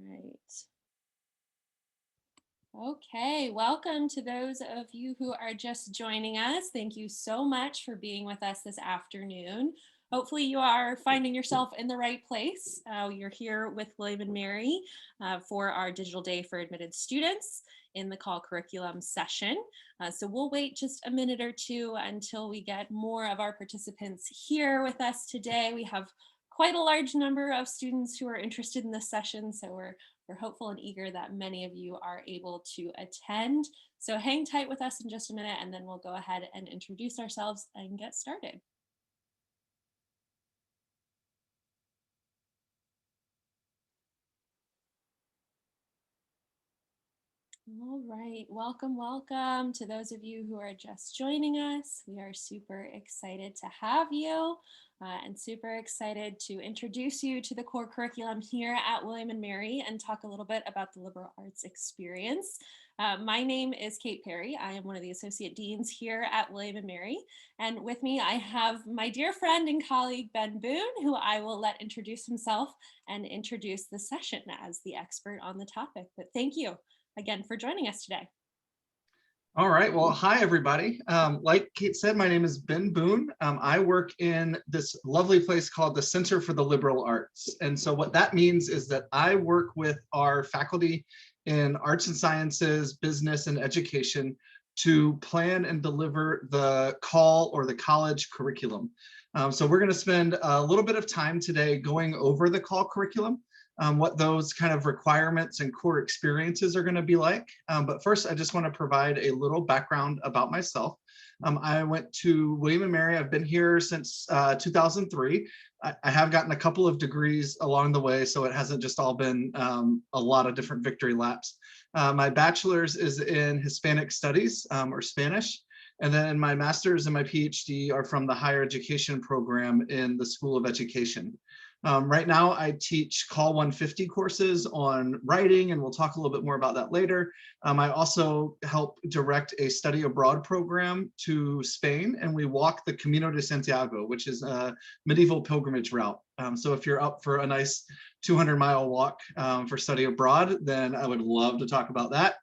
Right. Okay, welcome to those of you who are just joining us. Thank you so much for being with us this afternoon. Hopefully, you are finding yourself in the right place. You're here with William and Mary for our Digital Day for Admitted Students in the Call Curriculum session. So we'll wait just a minute or two until we get more of our participants here with us today. We have quite a large number of students who are interested in this session, so we're hopeful and eager that many of you are able to attend. So hang tight with us in just a minute, and then we'll go ahead and introduce ourselves and get started. All right, welcome to those of you who are just joining us. We are super excited to have you and super excited to introduce you to the core curriculum here at William and Mary and talk a little bit about the liberal arts experience. My name is Kate Perry. I am one of the associate deans here at William and Mary. And with me, I have my dear friend and colleague, Ben Boone, who I will let introduce himself and introduce the session as the expert on the topic. But thank you again for joining us today. All right. Well, hi, everybody. Like Kate said, my name is Ben Boone. I work in this lovely place called the Center for the Liberal Arts. And so what that means is that I work with our faculty in arts and sciences, business, and education to plan and deliver the call or the college curriculum. So we're going to spend a little bit of time today going over the call curriculum. What those kind of requirements and core experiences are going to be like. But first, I just want to provide a little background about myself. I went to William & Mary. I've been here since 2003. I have gotten a couple of degrees along the way, so it hasn't just all been a lot of different victory laps. My bachelor's is in Hispanic Studies or Spanish. And then my master's and my PhD are from the higher education program in the School of Education. Right now, I teach Call 150 courses on writing, and we'll talk a little bit more about that later. I also help direct a study abroad program to Spain, and we walk the Camino de Santiago, which is a medieval pilgrimage route. So if you're up for a nice 200-mile walk for study abroad, then I would love to talk about that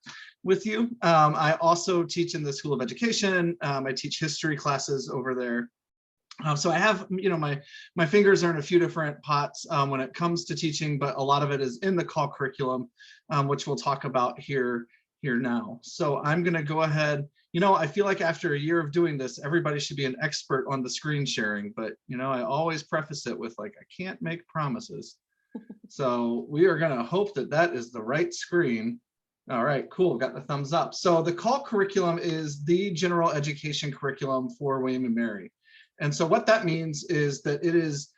with you. I also teach in the School of Education. I teach history classes over there. So I have, my fingers are in a few different pots when it comes to teaching, but a lot of it is in the call curriculum, which we'll talk about here now. So I'm going to go ahead. I feel like after a year of doing this, everybody should be an expert on the screen sharing, but I always preface it with like, I can't make promises. So we are going to hope that that is the right screen. All right, cool, got the thumbs up. So the call curriculum is the general education curriculum for William & Mary. And so what that means is that it is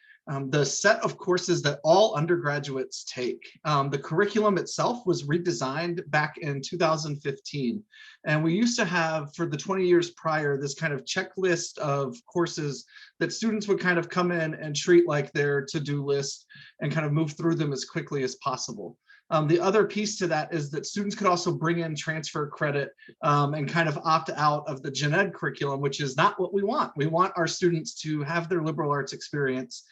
the set of courses that all undergraduates take. The curriculum itself was redesigned back in 2015. And we used to have, for the 20 years prior, this kind of checklist of courses that students would kind of come in and treat like their to-do list and kind of move through them as quickly as possible. The other piece to that is that students could also bring in transfer credit and kind of opt out of the gen ed curriculum, which is not what we want. We want our students to have their liberal arts experience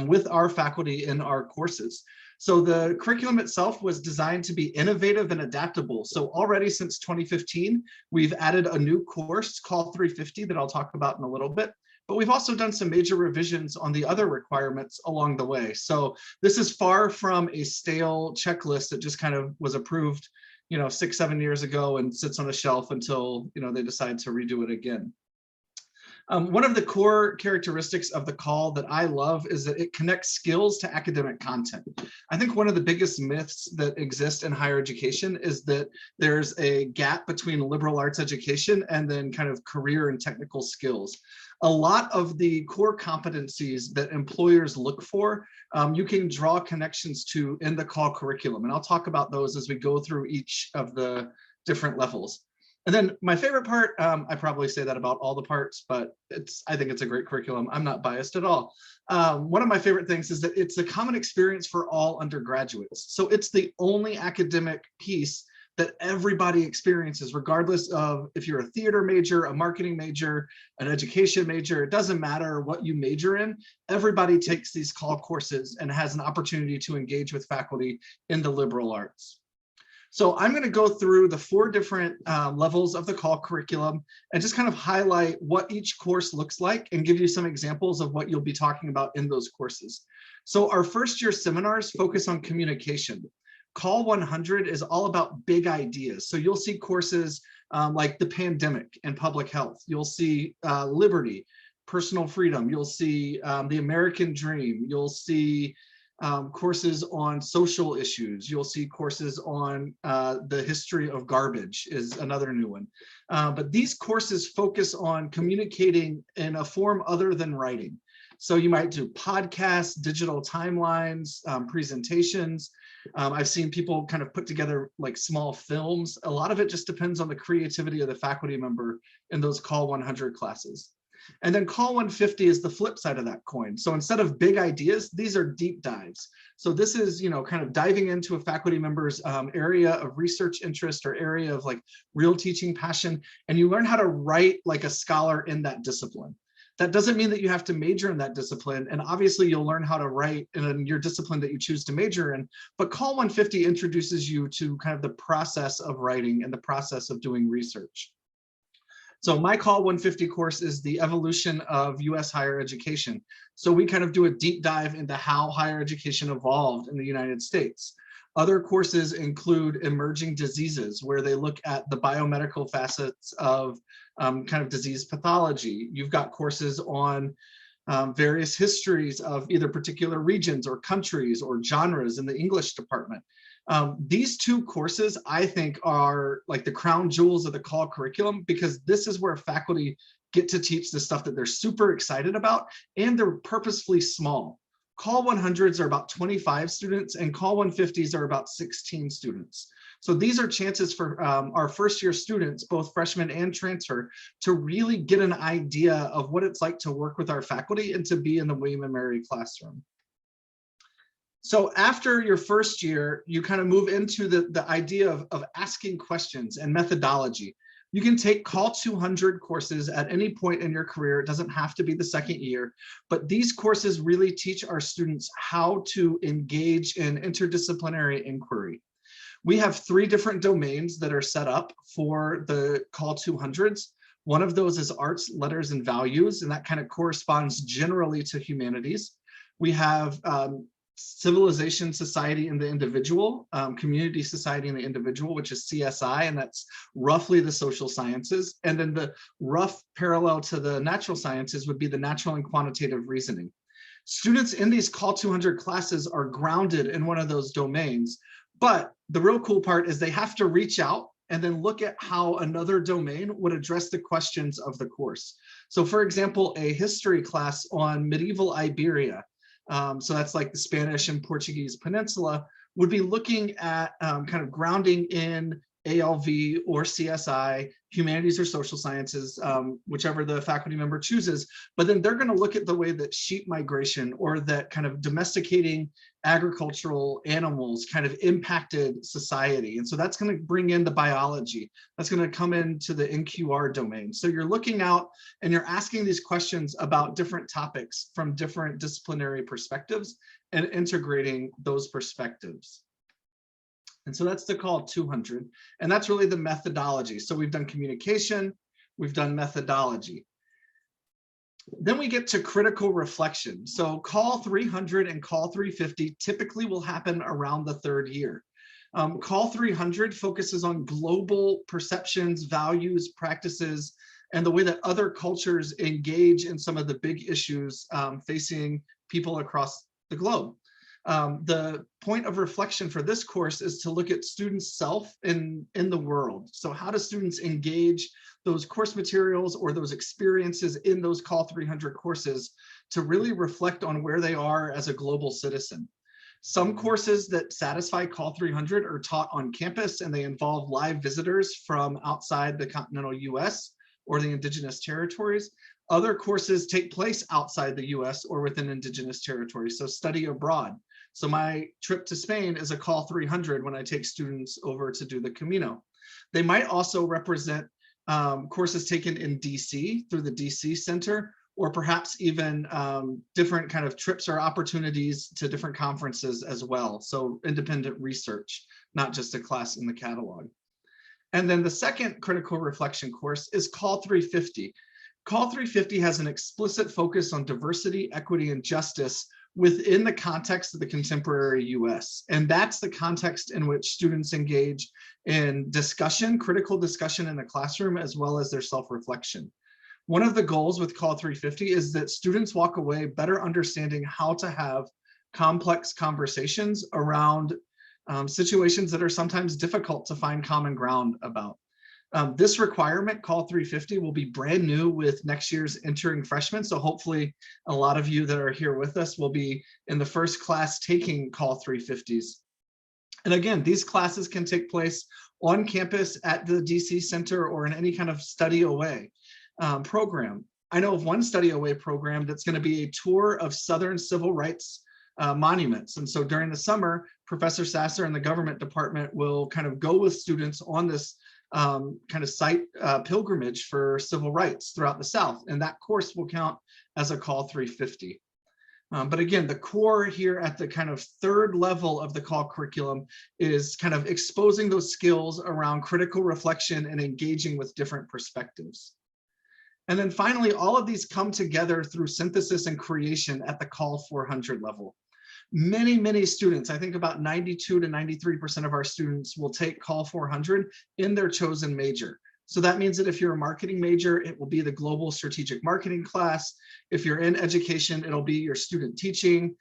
with our faculty in our courses. So the curriculum itself was designed to be innovative and adaptable. So already since 2015, we've added a new course, Call 350, that I'll talk about in a little bit. But we've also done some major revisions on the other requirements along the way. So this is far from a stale checklist that just kind of was approved, 6-7 years ago and sits on a shelf until, they decide to redo it again. One of the core characteristics of the call that I love is that it connects skills to academic content. I think one of the biggest myths that exist in higher education is that there's a gap between liberal arts education and then kind of career and technical skills. A lot of the core competencies that employers look for, you can draw connections to in the call curriculum. And I'll talk about those as we go through each of the different levels. And then my favorite part, I probably say that about all the parts, but I think it's a great curriculum. I'm not biased at all. One of my favorite things is that it's a common experience for all undergraduates. So it's the only academic piece that everybody experiences, regardless of if you're a theater major, a marketing major, an education major, it doesn't matter what you major in, everybody takes these CALL courses and has an opportunity to engage with faculty in the liberal arts. So I'm going to go through the 4 different levels of the CALL curriculum and just kind of highlight what each course looks like and give you some examples of what you'll be talking about in those courses. So our first year seminars focus on communication. CALL 100 is all about big ideas. So you'll see courses like the pandemic and public health. You'll see liberty, personal freedom. You'll see the American dream. You'll see courses on social issues. You'll see courses on the history of garbage is another new one. But these courses focus on communicating in a form other than writing. So you might do podcasts, digital timelines, presentations. I've seen people kind of put together like small films. A lot of it just depends on the creativity of the faculty member in those CALL 100 classes. And then CALL 150 is the flip side of that coin. So instead of big ideas, these are deep dives. So this is, kind of diving into a faculty member's area of research interest or area of like real teaching passion, and you learn how to write like a scholar in that discipline. That doesn't mean that you have to major in that discipline. And obviously you'll learn how to write in your discipline that you choose to major in, but CALL 150 introduces you to kind of the process of writing and the process of doing research. So my CALL 150 course is the evolution of US higher education. So we kind of do a deep dive into how higher education evolved in the United States. Other courses include emerging diseases, where they look at the biomedical facets of kind of disease pathology. You've got courses on various histories of either particular regions or countries or genres in the English department. These 2 courses, I think, are like the crown jewels of the CALL curriculum, because this is where faculty get to teach the stuff that they're super excited about, and they're purposefully small. CALL 100s are about 25 students and CALL 150s are about 16 students. So these are chances for our first year students, both freshmen and transfer, to really get an idea of what it's like to work with our faculty and to be in the William & Mary classroom. So after your first year, you kind of move into the idea of asking questions and methodology. You can take CALL 200 courses at any point in your career. It doesn't have to be the second year, but these courses really teach our students how to engage in interdisciplinary inquiry. We have 3 different domains that are set up for the CALL 200s. One of those is arts, letters, and values, and that kind of corresponds generally to humanities. We have civilization, society, and the individual, community, society, and the individual, which is CSI, and that's roughly the social sciences. And then the rough parallel to the natural sciences would be the natural and quantitative reasoning. Students in these CALL 200 classes are grounded in one of those domains, but the real cool part is they have to reach out and then look at how another domain would address the questions of the course. So for example, a history class on medieval Iberia, so that's like the Spanish and Portuguese peninsula, would be looking at kind of grounding in ALV or CSI, humanities or social sciences, whichever the faculty member chooses. But then they're going to look at the way that sheep migration or that kind of domesticating agricultural animals kind of impacted society. And so that's going to bring in the biology. That's going to come into the NQR domain. So you're looking out and you're asking these questions about different topics from different disciplinary perspectives and integrating those perspectives. And so that's the CALL 200. And that's really the methodology. So we've done communication, we've done methodology. Then we get to critical reflection. So CALL 300 and CALL 350 typically will happen around the 3rd year. CALL 300 focuses on global perceptions, values, practices, and the way that other cultures engage in some of the big issues facing people across the globe. The point of reflection for this course is to look at students' self in the world. So how do students engage those course materials or those experiences in those CALL 300 courses to really reflect on where they are as a global citizen? Some courses that satisfy CALL 300 are taught on campus and they involve live visitors from outside the continental US or the indigenous territories. Other courses take place outside the US or within indigenous territories, so study abroad. So my trip to Spain is a call 300 when I take students over to do the Camino. They might also represent courses taken in DC through the DC Center, or perhaps even different kind of trips or opportunities to different conferences as well. So independent research, not just a class in the catalog. And then the second critical reflection course is Call 350. Call 350 has an explicit focus on diversity, equity, and justice within the context of the contemporary US. And that's the context in which students engage in discussion, critical discussion in the classroom, as well as their self-reflection. One of the goals with Call 350 is that students walk away better understanding how to have complex conversations around situations that are sometimes difficult to find common ground about. This requirement, Call 350, will be brand new with next year's entering freshmen. So hopefully a lot of you that are here with us will be in the first class taking Call 350s. And again, these classes can take place on campus at the DC Center or in any kind of study away program. I know of one study away program that's going to be a tour of Southern civil rights monuments. And so during the summer, Professor Sasser and the government department will kind of go with students on this kind of site pilgrimage for civil rights throughout the South. And that course will count as a Call 350. But again, the core here at the kind of third level of the call curriculum is kind of exposing those skills around critical reflection and engaging with different perspectives. And then finally, all of these come together through synthesis and creation at the Call 400 level. Many students, I think about 92 to 93% of our students will take Call 400 in their chosen major. So that means that if you're a marketing major, it will be the global strategic marketing class. If you're in education, it'll be your student teaching,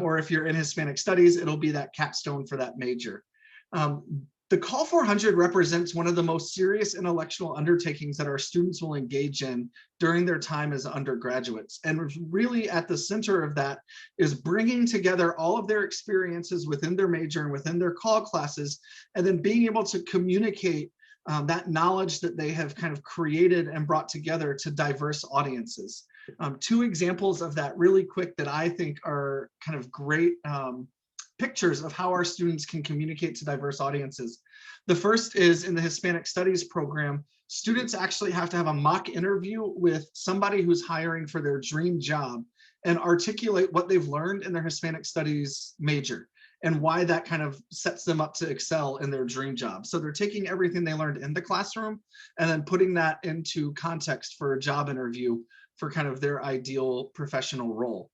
or if you're in Hispanic studies, it'll be that capstone for that major. The Call 400 represents one of the most serious intellectual undertakings that our students will engage in during their time as undergraduates. And really at the center of that is bringing together all of their experiences within their major and within their call classes, and then being able to communicate that knowledge that they have kind of created and brought together to diverse audiences. Two examples of that really quick that I think are kind of great pictures of how our students can communicate to diverse audiences. The first is in the Hispanic Studies program, students actually have to have a mock interview with somebody who's hiring for their dream job and articulate what they've learned in their Hispanic Studies major and why that kind of sets them up to excel in their dream job. So they're taking everything they learned in the classroom and then putting that into context for a job interview for kind of their ideal professional role.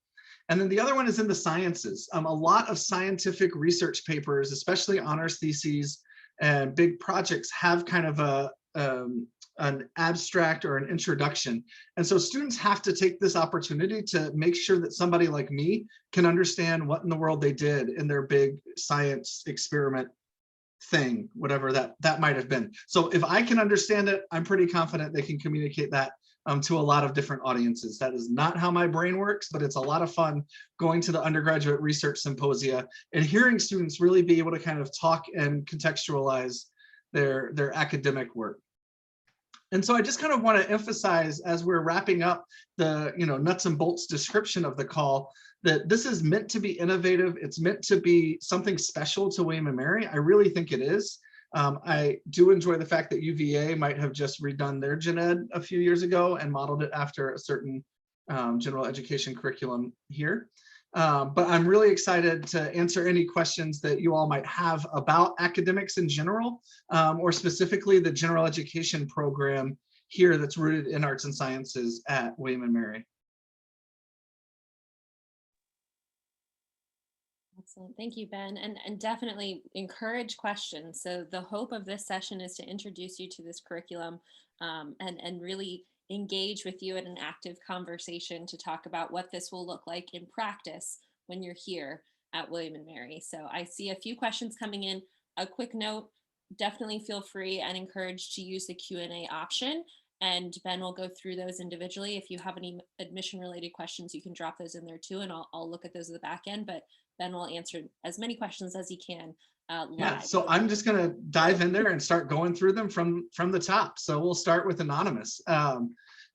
And then the other one is in the sciences. A lot of scientific research papers, especially honors theses and big projects, have kind of an abstract or an introduction. And so students have to take this opportunity to make sure that somebody like me can understand what in the world they did in their big science experiment thing, whatever that might have been. So if I can understand it, I'm pretty confident they can communicate that to a lot of different audiences. That is not how my brain works, but it's a lot of fun going to the undergraduate research symposia and hearing students really be able to kind of talk and contextualize their academic work. And so I just kind of want to emphasize as we're wrapping up the nuts and bolts description of the call, that this is meant to be innovative. It's meant to be something special to William & Mary. I really think it is. I do enjoy the fact that UVA might have just redone their gen ed a few years ago and modeled it after a certain general education curriculum here. But I'm really excited to answer any questions that you all might have about academics in general, or specifically the general education program here that's rooted in arts and sciences at William & Mary. Excellent. Thank you, Ben. And definitely encourage questions. So the hope of this session is to introduce you to this curriculum and really engage with you in an active conversation to talk about what this will look like in practice when you're here at William & Mary. So I see a few questions coming in. A quick note, definitely feel free and encouraged to use the Q&A option. And Ben will go through those individually. If you have any admission related questions, you can drop those in there too, and I'll look at those at the back end. But Ben will answer as many questions as he can Yeah, live. so I'm just gonna dive in there and start going through them from the top. So we'll start with anonymous.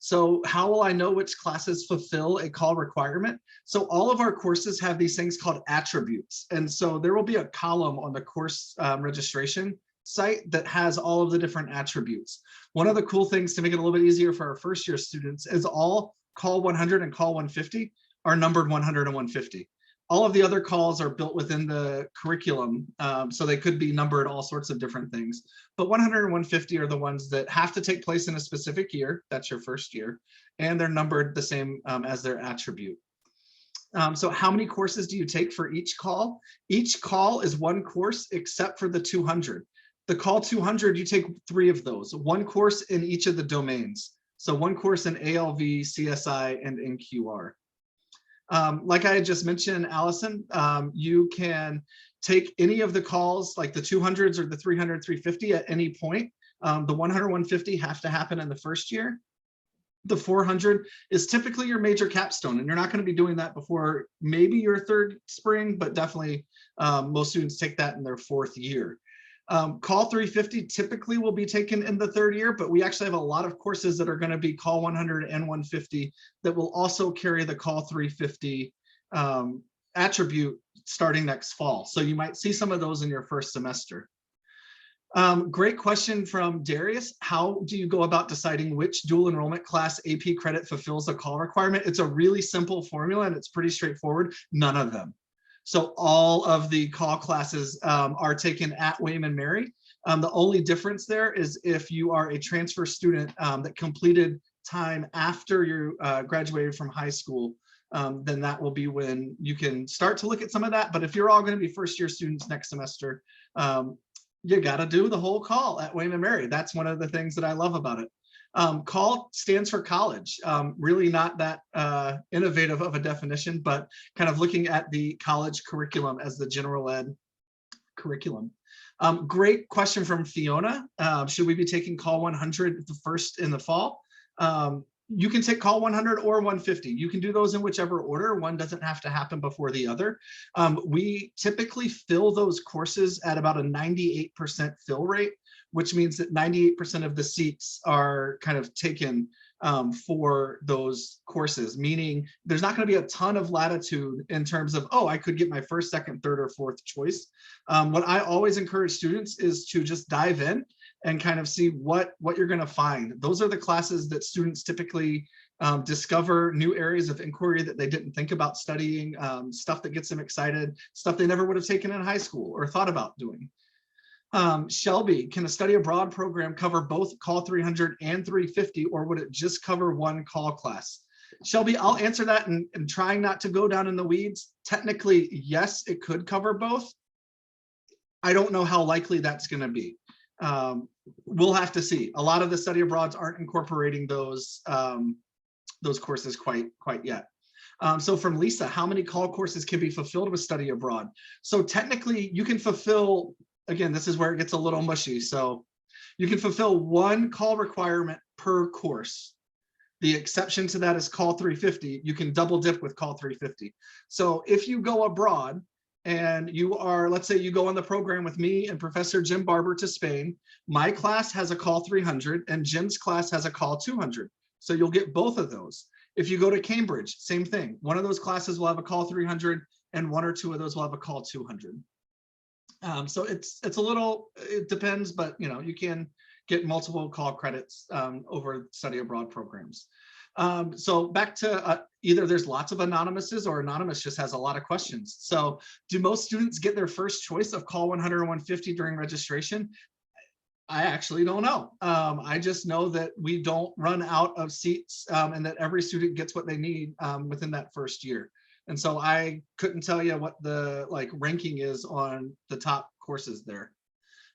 So how will I know which classes fulfill a call requirement? So all of our courses have these things called attributes. And so there will be a column on the course registration site that has all of the different attributes. One of the cool things to make it a little bit easier for our first year students is all call 100 and call 150 are numbered 100 and 150. All of the other calls are built within the curriculum, so they could be numbered all sorts of different things. But 100 and 150 are the ones that have to take place in a specific year. That's your first year. And they're numbered the same as their attribute. So how many courses do you take for each call? Each call is one course except for the 200. The call 200, you take 3 of those, one course in each of the domains. So one course in ALV, CSI, and NQR. Like I had just mentioned, Allison, you can take any of the calls, like the 200s or the 300, 350 at any point. The 100, 150 have to happen in the first year. The 400 is typically your major capstone, and you're not going to be doing that before maybe your 3rd spring, but definitely most students take that in their 4th year. Call 350 typically will be taken in the 3rd year, but we actually have a lot of courses that are going to be call 100 and 150 that will also carry the call 350 attribute starting next fall. So you might see some of those in your first semester. Great question from Darius. How do you go about deciding which dual enrollment class AP credit fulfills the call requirement? It's a really simple formula and it's pretty straightforward. None of them. So all of the call classes are taken at William and Mary. The only difference there is if you are a transfer student that completed time after you graduated from high school, then that will be when you can start to look at some of that. But if you're all going to be first year students next semester, you got to do the whole call at William and Mary. That's one of the things that I love about it. Call stands for college, really not that innovative of a definition, but kind of looking at the college curriculum as the general ed curriculum. Great question from Fiona. Should we be taking call 100 the first in the fall? You can take call 100 or 150. You can do those in whichever order. One doesn't have to happen before the other. We typically fill those courses at about a 98% fill rate, which means that 98% of the seats are kind of taken for those courses, meaning there's not going to be a ton of latitude in terms of, oh, I could get my first, second, third, or fourth choice. What I always encourage students is to just dive in and kind of see what you're going to find. Those are the classes that students typically discover new areas of inquiry that they didn't think about studying, stuff that gets them excited, stuff they never would have taken in high school or thought about doing. Shelby, can a study abroad program cover both call 300 and 350, or would it just cover one call class? Shelby, I'll answer that and trying not to go down in the weeds. Technically, yes, it could cover both. I don't know how likely that's going to be. We'll have to see. A lot of the study abroads aren't incorporating those courses quite yet. So from Lisa, how many call courses can be fulfilled with study abroad? So technically you can fulfill, again, this is where it gets a little mushy. So you can fulfill one call requirement per course. The exception to that is call 350. You can double dip with call 350. So if you go abroad and you are, let's say you go on the program with me and Professor Jim Barber to Spain, my class has a call 300 and Jim's class has a call 200. So you'll get both of those. If you go to Cambridge, same thing. One of those classes will have a call 300 and one or two of those will have a call 200. So it's a little, it depends, but you can get multiple call credits over study abroad programs. So back to either there's lots of anonymouses or anonymous just has a lot of questions. So do most students get their first choice of call 100 or 150 during registration? I actually don't know. I just know that we don't run out of seats and that every student gets what they need within that first year. And so I couldn't tell you what the ranking is on the top courses there.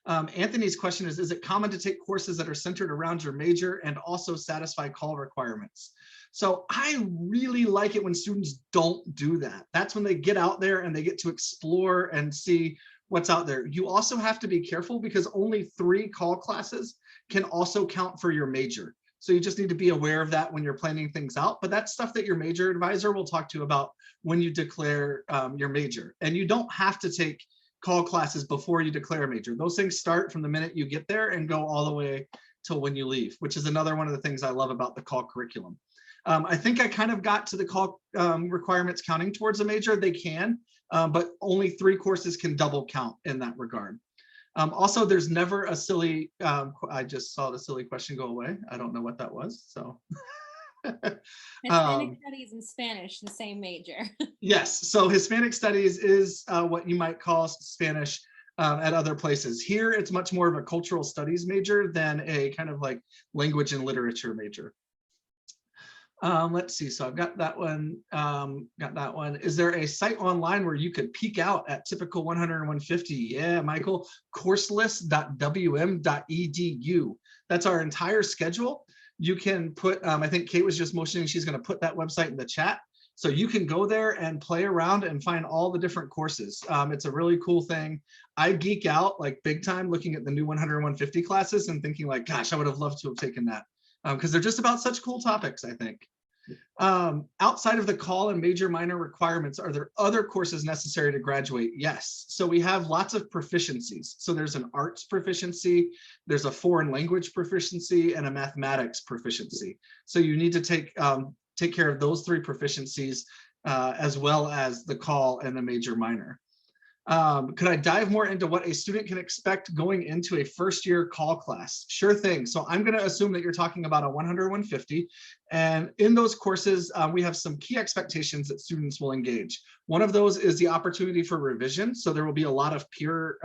Anthony's question is it common to take courses that are centered around your major and also satisfy call requirements? So I really like it when students don't do that. That's when they get out there and they get to explore and see what's out there. You also have to be careful because only 3 call classes can also count for your major. So you just need to be aware of that when you're planning things out. But that's stuff that your major advisor will talk to you about when you declare your major. And you don't have to take call classes before you declare a major. Those things start from the minute you get there and go all the way till when you leave, which is another one of the things I love about the call curriculum. I think I kind of got to the call requirements counting towards a major. They can, but only 3 courses can double count in that regard. Also, there's never a silly, I just saw the silly question go away. I don't know what that was, so. Hispanic studies and Spanish, the same major. Yes, so Hispanic studies is what you might call Spanish at other places. Here, it's much more of a cultural studies major than a kind of like language and literature major. Let's see, so I've got that one, Is there a site online where you could peek out at typical 100 and 150? Yeah, Michael, courselist.wm.edu. That's our entire schedule. You can put, I think Kate was just motioning, she's gonna put that website in the chat. So you can go there and play around and find all the different courses. It's a really cool thing. I geek out like big time looking at the new 100 and 150 classes and thinking like, gosh, I would have loved to have taken that. Because they're just about such cool topics, I think. Outside of the call and major minor requirements, are there other courses necessary to graduate? Yes. So we have lots of proficiencies. So there's an arts proficiency, there's a foreign language proficiency, and a mathematics proficiency. So you need to take care of those 3 proficiencies as well as the call and the major minor. Could I dive more into what a student can expect going into a first-year call class? Sure thing. So I'm going to assume that you're talking about a 100, 150. And in those courses, we have some key expectations that students will engage. One of those is the opportunity for revision. So there will be a lot of peer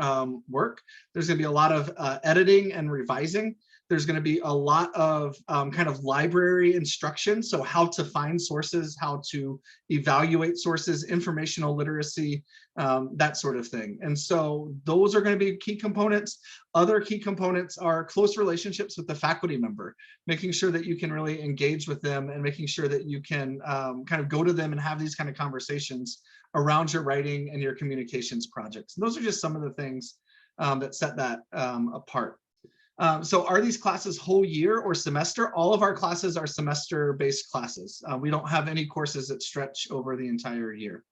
work. There's going to be a lot of editing and revising. There's going to be a lot of kind of library instruction. So how to find sources, how to evaluate sources, informational literacy, that sort of thing. And so those are going to be key components. Other key components are close relationships with the faculty member, making sure that you can really engage with them and making sure that you can kind of go to them and have these kind of conversations around your writing and your communications projects. And those are just some of the things that set that apart. So are these classes whole year or semester? All of our classes are semester-based classes. We don't have any courses that stretch over the entire year.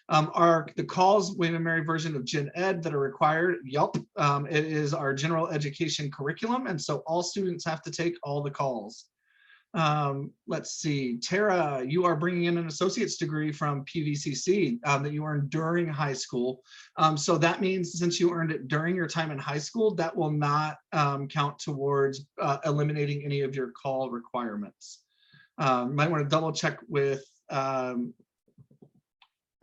Are the calls William & Mary version of Gen Ed that are required? Yup, it is our general education curriculum, and so all students have to take all the calls. Let's see, Tara, you are bringing in an associate's degree from PVCC that you earned during high school. So that means since you earned it during your time in high school, that will not count towards eliminating any of your call requirements. You might want to double check with,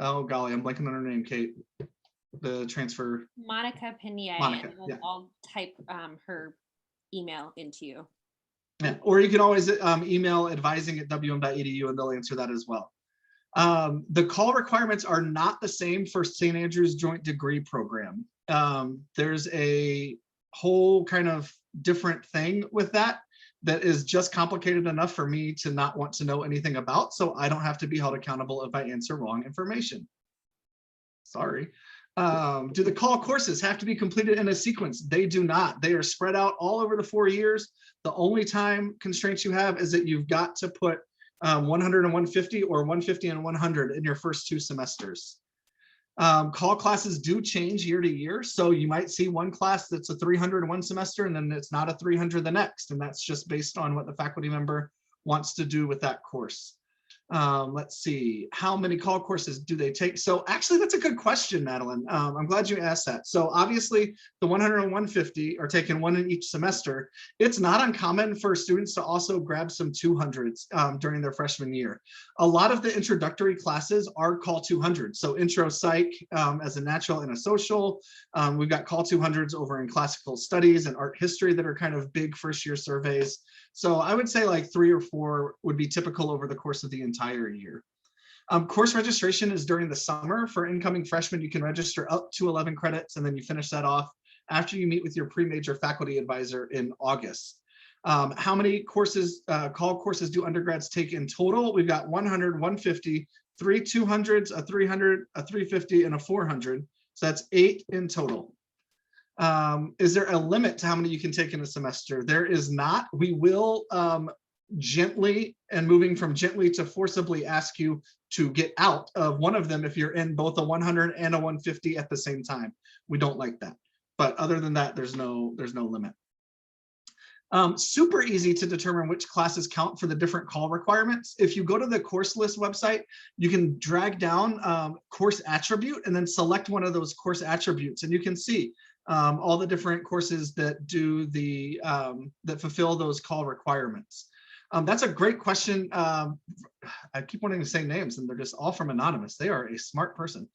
oh golly, I'm blanking on her name, Kate. The transfer. Monica Pena. Monica, yeah. I'll type her email into you. Yeah, or you can always email advising@wm.edu and they'll answer that as well. The call requirements are not the same for St. Andrews Joint Degree Program. There's a whole kind of different thing with that is just complicated enough for me to not want to know anything about, so I don't have to be held accountable if I answer wrong information. Sorry. Do the call courses have to be completed in a sequence? They do not. They are spread out all over the 4 years. The only time constraints you have is that you've got to put 100 and 150 or 150 and 100 in your first 2 semesters. Call classes do change year to year. So you might see one class that's a 300 one semester and then it's not a 300 the next. And that's just based on what the faculty member wants to do with that course. Let's see, how many call courses do they take? So actually, that's a good question, Madeline. I'm glad you asked that. So obviously, the 100 and 150 are taken 1 in each semester. It's not uncommon for students to also grab some 200s during their freshman year. A lot of the introductory classes are call 200. So intro psych as a natural and a social. We've got call 200s over in classical studies and art history that are kind of big first year surveys. So I would say like 3 or 4 would be typical over the course of the entire year. Course registration is during the summer. For incoming freshmen, you can register up to 11 credits and then you finish that off after you meet with your pre-major faculty advisor in August. How many courses, call courses do undergrads take in total? We've got 100, 150, 3 200s, a 300, a 350, and a 400. So that's 8 in total. Is there a limit to how many you can take in a semester? There is not. We will gently and moving from gently to forcibly ask you to get out of one of them if you're in both a 100 and a 150 at the same time. We don't like that. But other than that, there's no limit. Super easy to determine which classes count for the different call requirements. If you go to the course list website, you can drag down course attribute and then select one of those course attributes, and you can see all the different courses that do the that fulfill those call requirements. That's a great question. I keep wanting to say names and they're just all from Anonymous. They are a smart person.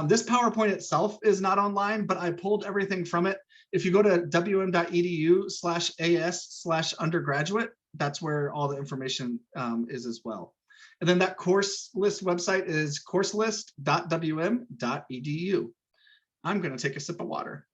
This PowerPoint itself is not online, but I pulled everything from it. If you go to wm.edu/as/undergraduate, that's where all the information is as well. And then that course list website is courselist.wm.edu. I'm going to take a sip of water.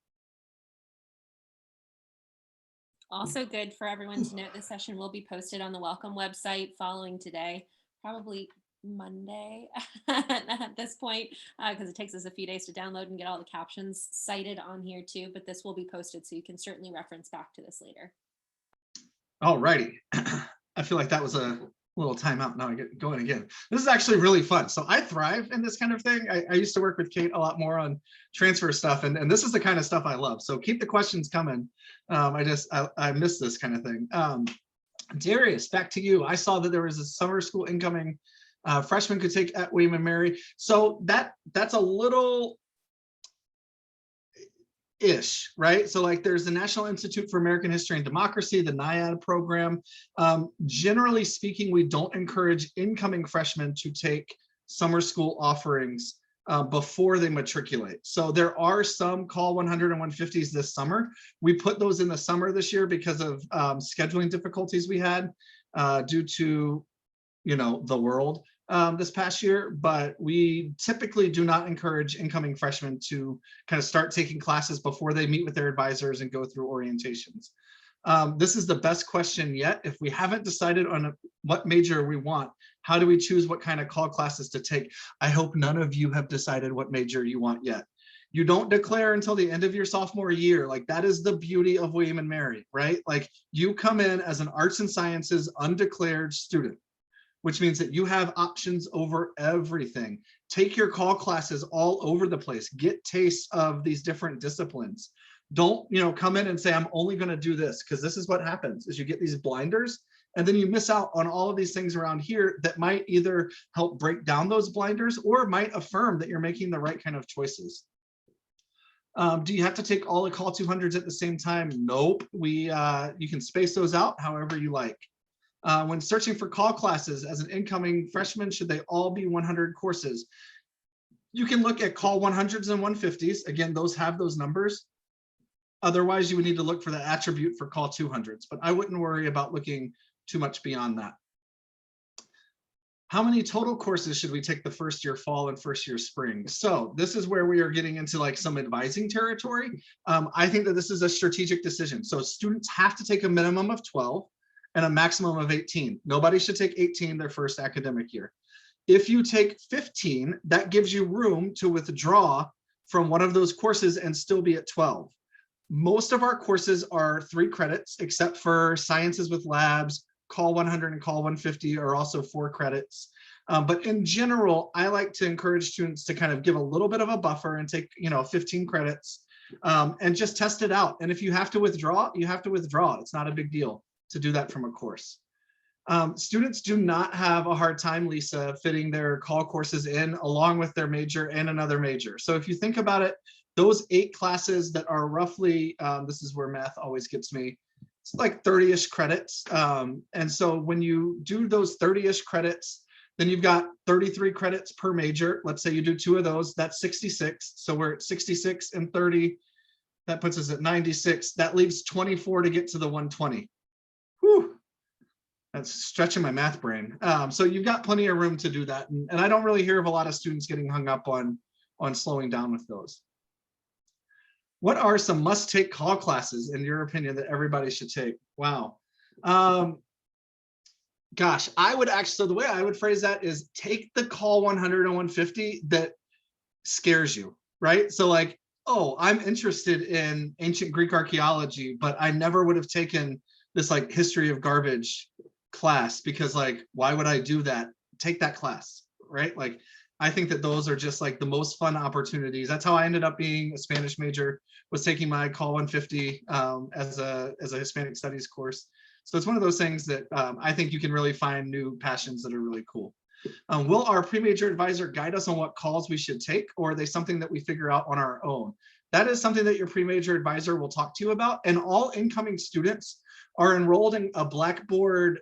Also good for everyone to note, this session will be posted on the Welcome website following today, probably Monday at this point, because it takes us a few days to download and get all the captions cited on here too, but this will be posted so you can certainly reference back to this later. All righty. I feel like that was a little timeout. Now I get going again. This is actually really fun. So I thrive in this kind of thing. I used to work with Kate a lot more on transfer stuff, and this is the kind of stuff I love. So keep the questions coming. I miss this kind of thing. Darius, back to you. I saw that there was a summer school incoming freshmen could take at William and Mary. So that's a little ish, right? So like there's the National Institute for American History and Democracy, the NIAD program. Generally speaking, we don't encourage incoming freshmen to take summer school offerings before they matriculate. So there are some call 100 and 150s this summer. We put those in the summer this year because of scheduling difficulties we had due to, the world this past year, but we typically do not encourage incoming freshmen to kind of start taking classes before they meet with their advisors and go through orientations. This is the best question yet. If we haven't decided on what major we want, how do we choose what kind of call classes to take? I hope none of you have decided what major you want yet. You don't declare until the end of your sophomore year. Like that is the beauty of William and Mary, right? Like you come in as an arts and sciences undeclared student, which means that you have options over everything. Take your call classes all over the place. Get tastes of these different disciplines. Don't, come in and say, I'm only going to do this, because this is what happens is you get these blinders and then you miss out on all of these things around here that might either help break down those blinders or might affirm that you're making the right kind of choices. Do you have to take all the call 200s at the same time? Nope. You can space those out however you like. When searching for call classes as an incoming freshman, should they all be 100 courses? You can look at call 100s and 150s. Again, those have those numbers. Otherwise, you would need to look for the attribute for call 200s, but I wouldn't worry about looking too much beyond that. How many total courses should we take the first year fall and first year spring? So this is where we are getting into like some advising territory. I think that this is a strategic decision. So students have to take a minimum of 12 and a maximum of 18. Nobody should take 18 their first academic year. If you take 15, that gives you room to withdraw from one of those courses and still be at 12. Most of our courses are 3 credits, except for sciences with labs, call 100 and call 150 are also 4 credits. But in general, I like to encourage students to kind of give a little bit of a buffer and take, 15 credits and just test it out. And if you have to withdraw, you have to withdraw. It's not a big deal to do that from a course. Students do not have a hard time, Lisa, fitting their call courses in along with their major and another major. So if you think about it, those 8 classes that are roughly, this is where math always gets me, it's like 30-ish credits. And so when you do those 30-ish credits, then you've got 33 credits per major. Let's say you do 2 of those, that's 66. So we're at 66 and 30. That puts us at 96. That leaves 24 to get to the 120. Whew. That's stretching my math brain. So you've got plenty of room to do that. And I don't really hear of a lot of students getting hung up on slowing down with those. What are some must-take call classes, in your opinion, that everybody should take? Wow. Gosh, I would actually, so the way I would phrase that is take the call 100 and 150 that scares you, right? So like, oh, I'm interested in ancient Greek archaeology, but I never would have taken this like history of garbage class because like, why would I do that? Take that class, right? Like, I think that those are just like the most fun opportunities. That's how I ended up being a Spanish major, was taking my Call 150 as a Hispanic studies course. So it's one of those things that I think you can really find new passions that are really cool. Will our pre-major advisor guide us on what calls we should take, or are they something that we figure out on our own? That is something that your pre-major advisor will talk to you about, and all incoming students are enrolled in a Blackboard,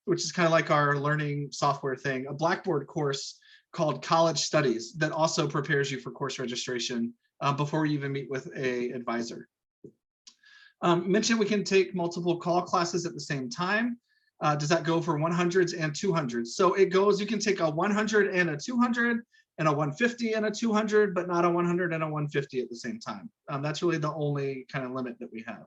which is kind of like our learning software thing, a Blackboard course called College Studies that also prepares you for course registration before you even meet with a advisor. Mentioned we can take multiple call classes at the same time. Does that go for 100s and 200s? So it goes, you can take a 100 and a 200 and a 150 and a 200, but not a 100 and a 150 at the same time. That's really the only kind of limit that we have.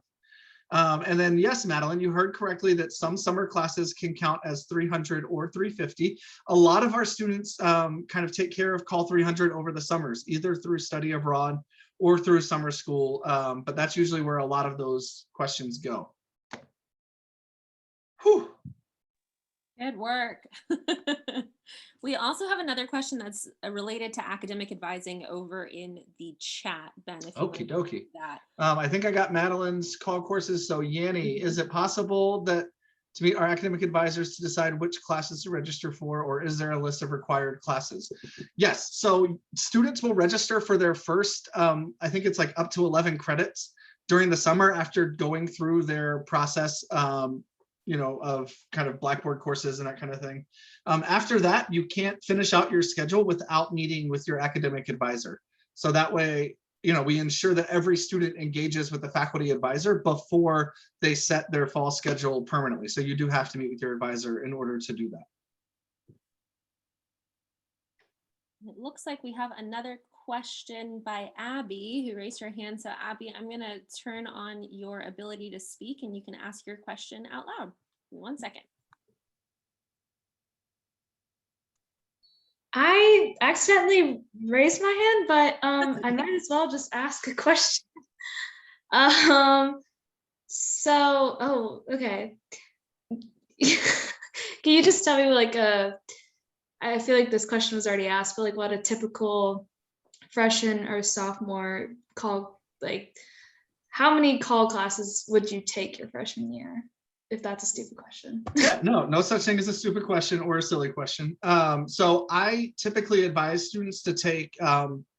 And then yes, Madeline, you heard correctly that some summer classes can count as 300 or 350. A lot of our students kind of take care of Call 300 over the summers, either through study abroad or through summer school. But that's usually where a lot of those questions go. Whew. Good work. We also have another question that's related to academic advising over in the chat, Ben. If you Okie dokie. that. I think I got Madeline's call courses. So Yanni, is it possible that to meet our academic advisors to decide which classes to register for, or is there a list of required classes? Yes, so students will register for their first, I think it's like up to 11 credits during the summer after going through their process, you know, of kind of Blackboard courses and that kind of thing. After that, you can't finish out your schedule without meeting with your academic advisor. So that way, you know, we ensure that every student engages with the faculty advisor before they set their fall schedule permanently. So you do have to meet with your advisor in order to do that. It looks like we have another question by Abby, who raised her hand. So Abby, I'm going to turn on your ability to speak and you can ask your question out loud. 1 second. I accidentally raised my hand, but I might as well just ask a question. Okay. Can you just tell me like I feel like this question was already asked, but like what a typical freshman or sophomore call, like how many call classes would you take your freshman year? If that's a stupid question. Yeah, no such thing as a stupid question or a silly question. So I typically advise students to take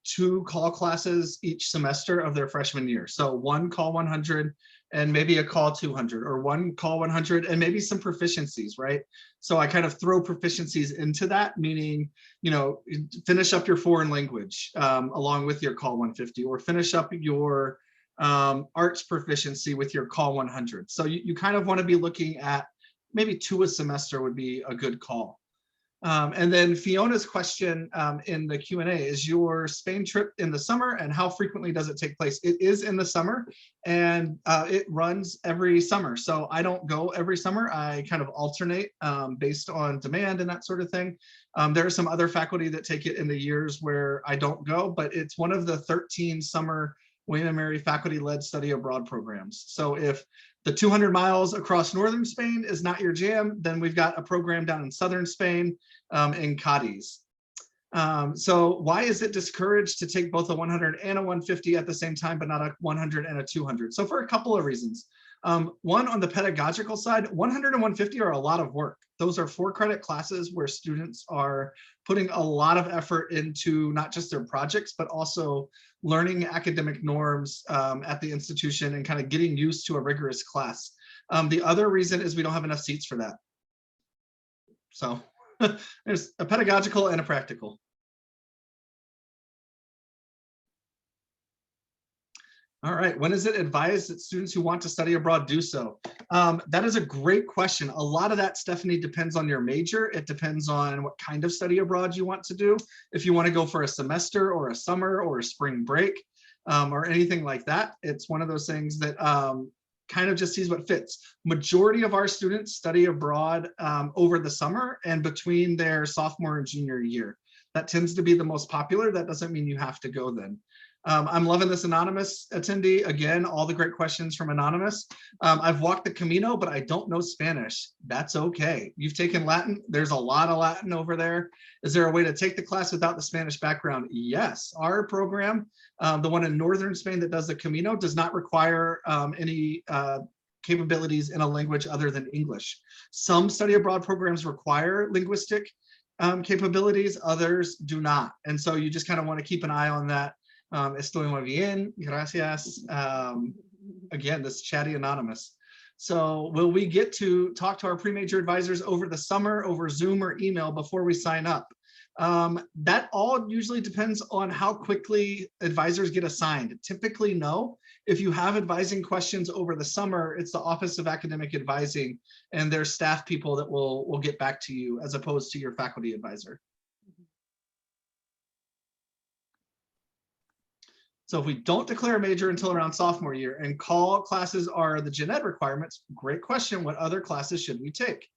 2 call classes each semester of their freshman year. So 1 call 100 and maybe a call 200, or 1 call 100 and maybe some proficiencies, right? So I kind of throw proficiencies into that, meaning, you know, finish up your foreign language along with your call 150, or finish up your arts proficiency with your call 100. So you kind of want to be looking at maybe 2 a semester would be a good call. And then Fiona's question in the Q&A, is your Spain trip in the summer and how frequently does it take place? It is in the summer and it runs every summer. So I don't go every summer. I kind of alternate based on demand and that sort of thing. There are some other faculty that take it in the years where I don't go, but it's one of the 13 summer William & Mary faculty-led study abroad programs. So if the 200 miles across northern Spain is not your jam, then we've got a program down in southern Spain in Cadiz. So why is it discouraged to take both a 100 and a 150 at the same time, but not a 100 and a 200? So for a couple of reasons. One, on the pedagogical side, 100 and 150 are a lot of work. Those are 4-credit classes where students are putting a lot of effort into not just their projects, but also learning academic norms at the institution and kind of getting used to a rigorous class. The other reason is we don't have enough seats for that. So there's a pedagogical and a practical. All right, when is it advised that students who want to study abroad do so? That is a great question. A lot of that, Stephanie, depends on your major. It depends on what kind of study abroad you want to do. If you want to go for a semester or a summer or a spring break or anything like that, it's one of those things that kind of just sees what fits. Majority of our students study abroad over the summer and between their sophomore and junior year. That tends to be the most popular. That doesn't mean you have to go then. I'm loving this anonymous attendee. Again, all the great questions from anonymous. I've walked the Camino, but I don't know Spanish. That's okay. You've taken Latin. There's a lot of Latin over there. Is there a way to take the class without the Spanish background? Yes. Our program, the one in northern Spain that does the Camino, does not require any capabilities in a language other than English. Some study abroad programs require linguistic capabilities, others do not. And so you just kind of want to keep an eye on that. Estoy muy bien, gracias. Again, this chatty anonymous. So will we get to talk to our pre-major advisors over the summer, over Zoom or email before we sign up? That all usually depends on how quickly advisors get assigned. Typically, no. If you have advising questions over the summer, it's the Office of Academic Advising and their staff people that will get back to you as opposed to your faculty advisor. So if we don't declare a major until around sophomore year and call classes are the gen ed requirements, great question. What other classes should we take?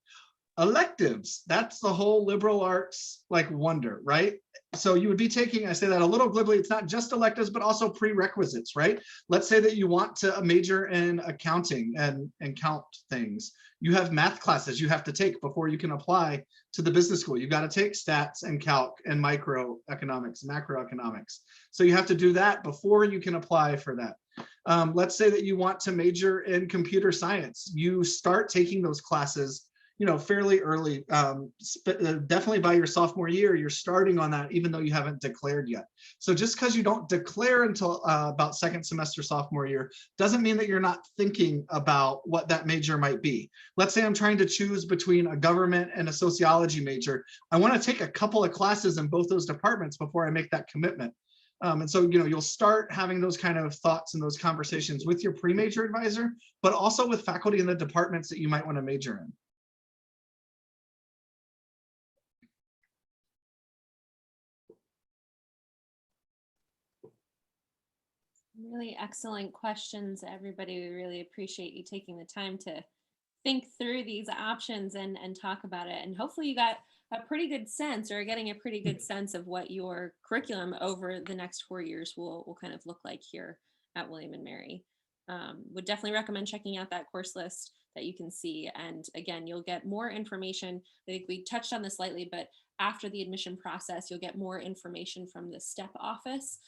Electives, that's the whole liberal arts like wonder, right? So you would be taking, I say that a little glibly, it's not just electives, but also prerequisites, right? Let's say that you want to major in accounting and count things. You have math classes you have to take before you can apply to the business school. You've got to take stats and calc and microeconomics, macroeconomics. So you have to do that before you can apply for that. Let's say that you want to major in computer science. You start taking those classes fairly early, definitely by your sophomore year, you're starting on that, even though you haven't declared yet. So just because you don't declare until about second semester sophomore year, doesn't mean that you're not thinking about what that major might be. Let's say I'm trying to choose between a government and a sociology major. I want to take a couple of classes in both those departments before I make that commitment. And so, you'll start having those kind of thoughts and those conversations with your pre-major advisor, but also with faculty in the departments that you might want to major in. Really excellent questions, everybody. We really appreciate you taking the time to think through these options and talk about it. And hopefully you got a pretty good sense or getting a pretty good sense of what your curriculum over the next 4 years will kind of look like here at William and Mary. Would definitely recommend checking out that course list that you can see. And again, you'll get more information. I think we touched on this slightly, but after the admission process, you'll get more information from the STEP office,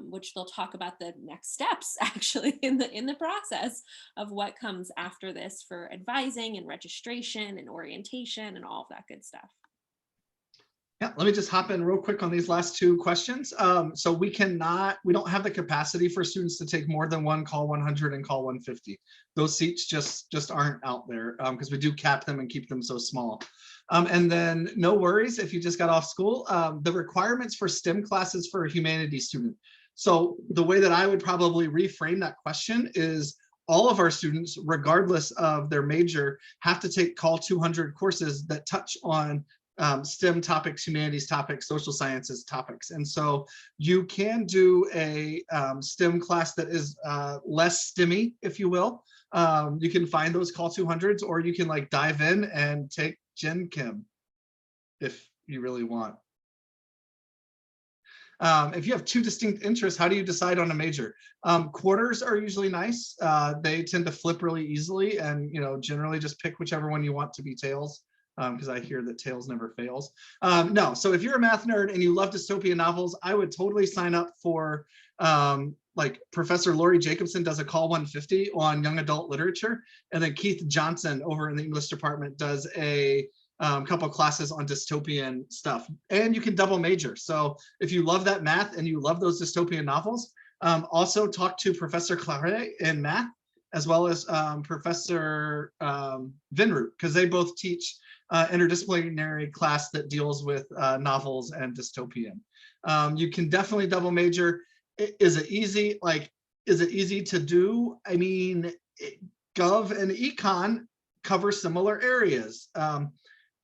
which they'll talk about the next steps actually in the process of what comes after this for advising and registration and orientation and all of that good stuff. Yeah, let me just hop in real quick on these last two questions. So we don't have the capacity for students to take more than one Call 100 and Call 150. Those seats just aren't out there because we do cap them and keep them so small. And then no worries if you just got off school. The requirements for STEM classes for a humanities student. So the way that I would probably reframe that question is all of our students, regardless of their major, have to take Call 200 courses that touch on STEM topics, humanities topics, social sciences topics. And so you can do a STEM class that is less STEMmy, if you will. You can find those Call 200s, or you can like dive in and take Gen Chem if you really want. If you have two distinct interests, how do you decide on a major? Quarters are usually nice. They tend to flip really easily, and generally just pick whichever one you want to be tails. Because I hear that tails never fails. No, so if you're a math nerd and you love dystopian novels, I would totally sign up for like Professor Laurie Jacobson does a Call 150 on young adult literature, and then Keith Johnson over in the English department does a couple classes on dystopian stuff. And you can double major. So if you love that math and you love those dystopian novels, also talk to Professor Claret in math, as well as Professor Vinroot, because they both teach interdisciplinary class that deals with novels and dystopian. You can definitely double major. Is it easy? Is it easy to do? I mean, Gov and Econ cover similar areas.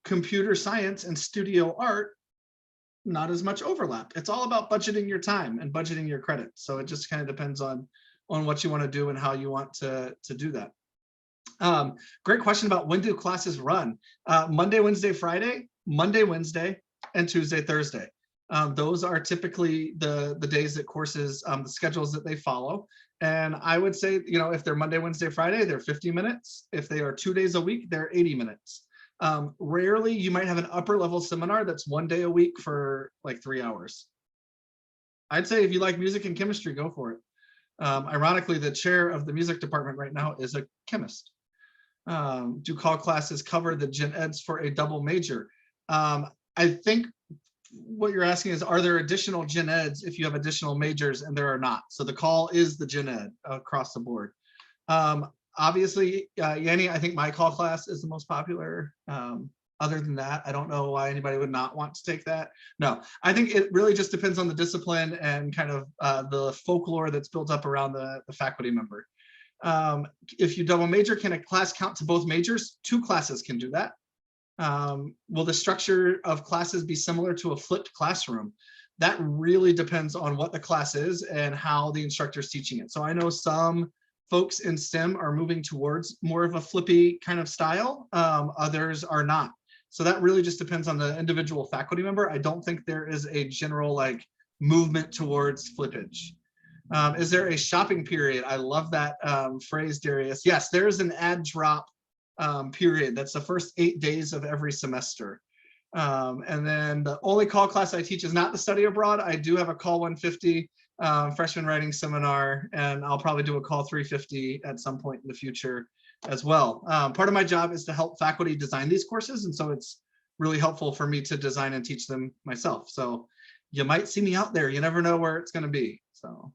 Computer science and studio art, not as much overlap. It's all about budgeting your time and budgeting your credit. So it just kind of depends on what you want to do and how you want to do that. Great question about when do classes run? Monday, Wednesday, Friday, Monday, Wednesday, and Tuesday, Thursday. Those are typically the days that courses, the schedules that they follow. And I would say, you know, if they're Monday, Wednesday, Friday, they're 50 minutes. If they are 2 days a week, they're 80 minutes. Rarely you might have an upper level seminar that's 1 day a week for like 3 hours. I'd say if you like music and chemistry, go for it. Ironically, the chair of the music department right now is a chemist. Do call classes cover the gen eds for a double major? I think what you're asking is, are there additional gen eds if you have additional majors, and there are not. So the call is the gen ed across the board. Obviously, Yanni, I think my call class is the most popular. Other than that, I don't know why anybody would not want to take that. No, I think it really just depends on the discipline and kind of the folklore that's built up around the faculty member. If you double major, can a class count to both majors? 2 classes can do that. Will the structure of classes be similar to a flipped classroom? That really depends on what the class is and how the instructor is teaching it. So I know some folks in STEM are moving towards more of a flippy kind of style. Others are not. So that really just depends on the individual faculty member. I don't think there is a general like movement towards flippage. Is there a shopping period? I love that phrase, Darius. Yes, there is an add drop period. That's the first 8 days of every semester. And then the only call class I teach is not the study abroad. I do have a call 150 freshman writing seminar, and I'll probably do a call 350 at some point in the future as well. Part of my job is to help faculty design these courses, and so it's really helpful for me to design and teach them myself. So you might see me out there. You never know where it's going to be. So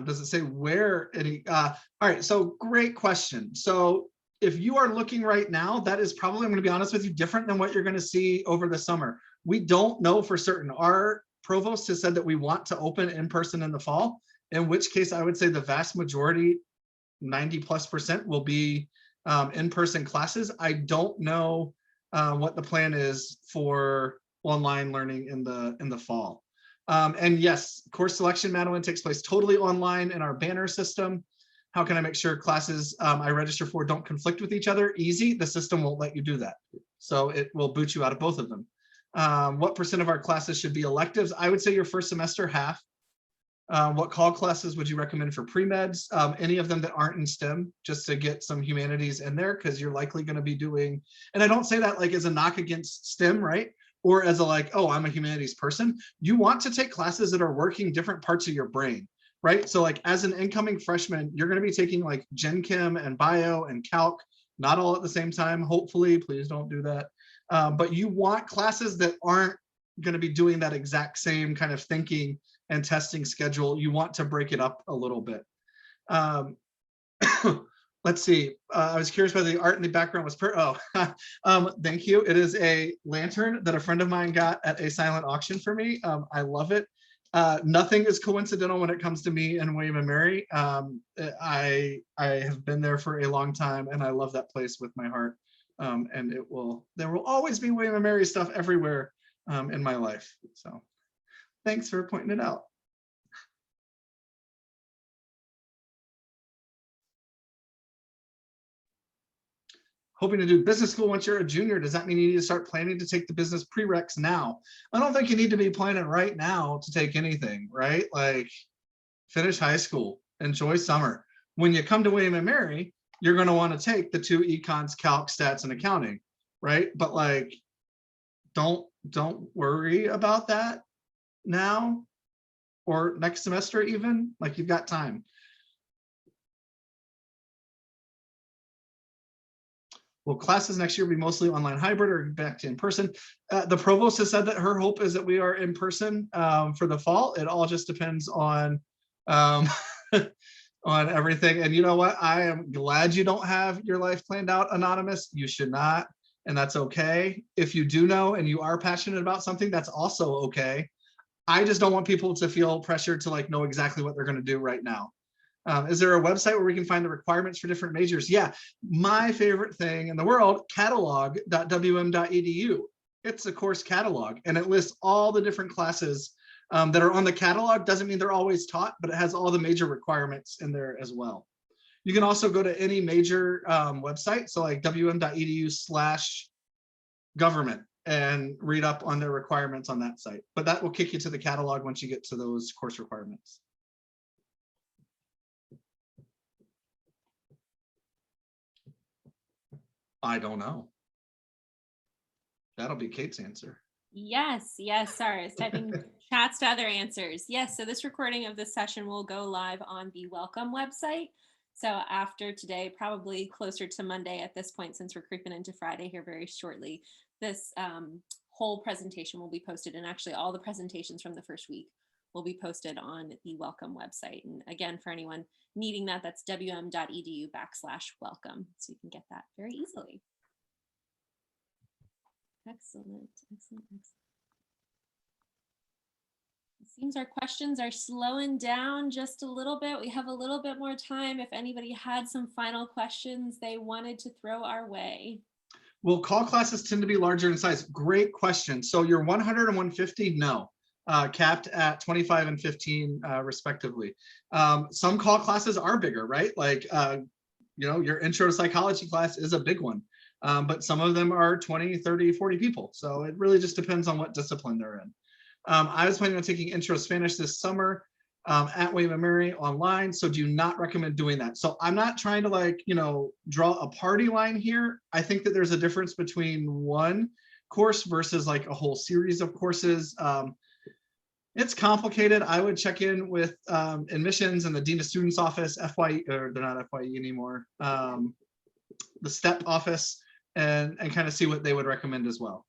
does it say where any? All right, so great question. So if you are looking right now, that is probably, I'm going to be honest with you, different than what you're going to see over the summer. We don't know for certain. Our provost has said that we want to open in person in the fall, in which case I would say the vast majority, 90+%, will be in-person classes. I don't know what the plan is for online learning in the fall. And yes, course selection, Madeline, takes place totally online in our banner system. How can I make sure classes I register for don't conflict with each other? Easy, the system won't let you do that. So it will boot you out of both of them. What % of our classes should be electives? I would say your first semester, half. What call classes would you recommend for pre-meds? Any of them that aren't in STEM, just to get some humanities in there, because you're likely going to be doing, and I don't say that like as a knock against STEM, right? Or as a like, oh, I'm a humanities person. You want to take classes that are working different parts of your brain, right? So like as an incoming freshman, you're going to be taking like Gen Chem and Bio and Calc, not all at the same time, hopefully, please don't do that. But you want classes that aren't going to be doing that exact same kind of thinking and testing schedule. You want to break it up a little bit. Let's see. I was curious whether the art in the background was thank you. It is a lantern that a friend of mine got at a silent auction for me. I love it. Nothing is coincidental when it comes to me and William and Mary. I have been there for a long time, and I love that place with my heart. And there will always be William and Mary stuff everywhere in my life. So thanks for pointing it out. Hoping to do business school once you're a junior. Does that mean you need to start planning to take the business prereqs now? I don't think you need to be planning right now to take anything, right? Like finish high school, enjoy summer. When you come to William and Mary, you're going to want to take the 2 econs, calc, stats, and accounting, right? But like, don't worry about that now or next semester even. Like you've got time. Will classes next year be mostly online hybrid or back to in person? The provost has said that her hope is that we are in person for the fall. It all just depends on on everything. And you know what? I am glad you don't have your life planned out anonymous. You should not, and that's okay. If you do know and you are passionate about something, that's also okay. I just don't want people to feel pressured to like know exactly what they're going to do right now. Is there a website where we can find the requirements for different majors? Yeah, my favorite thing in the world, catalog.wm.edu. It's a course catalog, and it lists all the different classes that are on the catalog. Doesn't mean they're always taught, but it has all the major requirements in there as well. You can also go to any major website, so like wm.edu/ government and read up on their requirements on that site. But that will kick you to the catalog once you get to those course requirements. I don't know. That'll be Kate's answer. Yes, yes, sorry, I was typing chats to other answers. Yes, so this recording of this session will go live on the Welcome website. So after today, probably closer to Monday at this point, since we're creeping into Friday here very shortly, this whole presentation will be posted, and actually all the presentations from the first week will be posted on the Welcome website. And again, for anyone needing that, that's wm.edu/welcome. So you can get that very easily. Excellent, excellent, excellent. It seems our questions are slowing down just a little bit. We have a little bit more time if anybody had some final questions they wanted to throw our way. Will call classes tend to be larger in size? Great question. So your 100 and 150, no. Capped at 25 and 15 respectively. Some call classes are bigger, right? Like, your intro to psychology class is a big one. But some of them are 20, 30, 40 people. So it really just depends on what discipline they're in. I was planning on taking intro Spanish this summer at William & Mary online. So do not recommend doing that. So I'm not trying to draw a party line here. I think that there's a difference between one course versus like a whole series of courses. It's complicated. I would check in with admissions and the Dean of Students office, FYE, or they're not FYE anymore, the STEP office, and kind of see what they would recommend as well.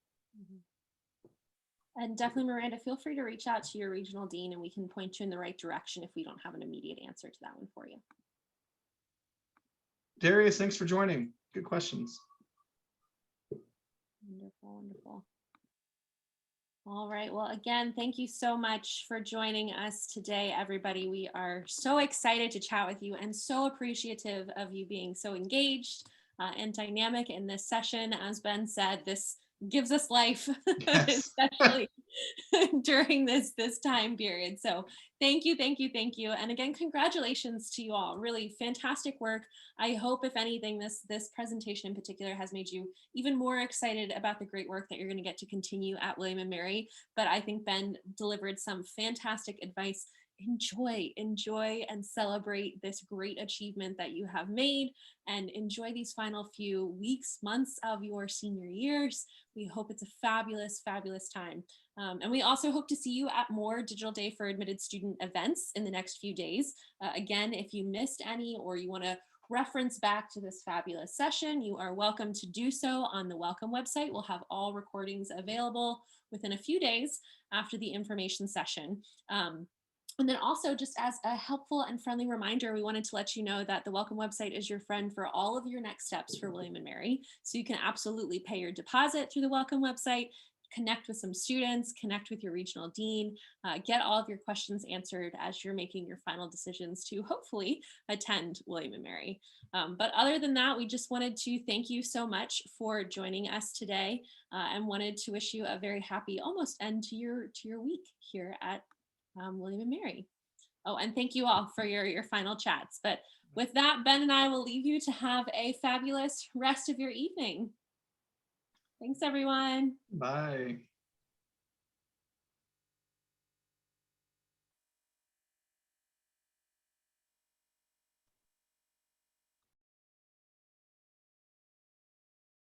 And definitely, Miranda, feel free to reach out to your regional dean and we can point you in the right direction if we don't have an immediate answer to that one for you. Darius, thanks for joining. Good questions. Wonderful, wonderful. All right, well, again, thank you so much for joining us today, everybody. We are so excited to chat with you and so appreciative of you being so engaged and dynamic in this session. As Ben said, this gives us life, Yes. especially during this time period. So thank you, thank you, thank you. And again, congratulations to you all. Really fantastic work. I hope, if anything, this presentation in particular has made you even more excited about the great work that you're going to get to continue at William & Mary. But I think Ben delivered some fantastic advice. Enjoy and celebrate this great achievement that you have made, and enjoy these final few weeks, months of your senior years. We hope it's a fabulous, fabulous time. And we also hope to see you at more Digital Day for Admitted Student events in the next few days. Again, if you missed any or you want to reference back to this fabulous session, you are welcome to do so on the Welcome website. We'll have all recordings available within a few days after the information session. And then also, just as a helpful and friendly reminder, we wanted to let you know that the Welcome website is your friend for all of your next steps for William & Mary. So you can absolutely pay your deposit through the Welcome website, connect with some students, connect with your regional dean, get all of your questions answered as you're making your final decisions to hopefully attend William & Mary. But other than that, we just wanted to thank you so much for joining us today and wanted to wish you a very happy almost end to your week here at William & Mary. Oh, and thank you all for your final chats. But with that, Ben and I will leave you to have a fabulous rest of your evening. Thanks, everyone. Bye.